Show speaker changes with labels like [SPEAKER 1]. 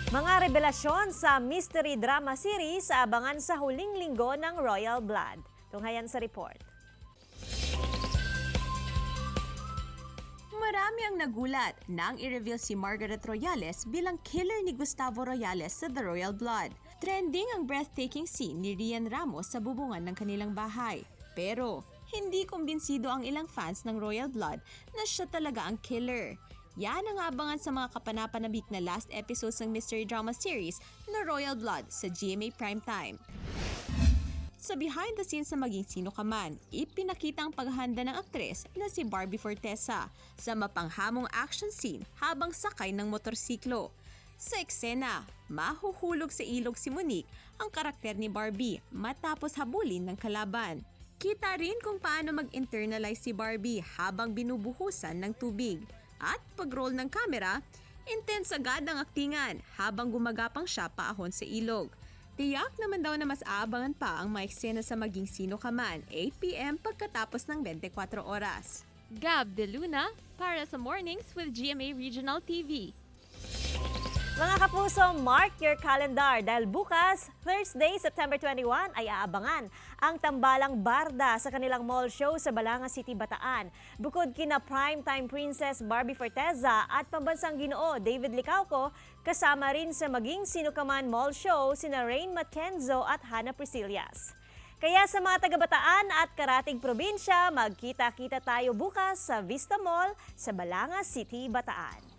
[SPEAKER 1] Mga revelasyon sa mystery drama series abangan sa huling linggo ng Royal Blood. Tunghayan sa report.
[SPEAKER 2] Marami ang nagulat nang i-reveal si Margaret Royales bilang killer ni Gustavo Royales sa The Royal Blood. Trending ang breathtaking scene ni Rian Ramos sa bubungan ng kanilang bahay. Pero hindi kumbinsido ang ilang fans ng Royal Blood na siya talaga ang killer. Yan ang abangan sa mga kapanapanabik na last episodes ng mystery drama series na Royal Blood sa GMA Primetime. Sa behind the scenes sa Maging Sino Ka Man, ipinakita ang paghahanda ng aktres na si Barbie Fortesa sa mapanghamong action scene habang sakay ng motorsiklo. Sa eksena, mahuhulog sa ilog si Monique, ang karakter ni Barbie, matapos habulin ng kalaban. Kita rin kung paano mag-internalize si Barbie habang binubuhusan ng tubig. At pag-roll ng kamera, intense agad ang aktingan habang gumagapang siya paahon sa ilog. Tiyak naman daw na mas aabangan pa ang mga eksena sa Maging Sino Ka Man, 8 p.m. pagkatapos ng 24 oras.
[SPEAKER 3] Gab De Luna para sa Mornings with GMA Regional TV.
[SPEAKER 1] Mga kapuso, mark your calendar dahil bukas, Thursday, September 21, ay aabangan ang Tambalang Barda sa kanilang mall show sa Balanga City, Bataan. Bukod kina primetime princess Barbie Forteza at pambansang ginoo David Licauco, kasama rin sa Maging Sino Ka Man mall show sina Rain Mackenzo at Hannah Priscillas. Kaya sa mga taga-Bataan at karating probinsya, magkita-kita tayo bukas sa Vista Mall sa Balanga City, Bataan.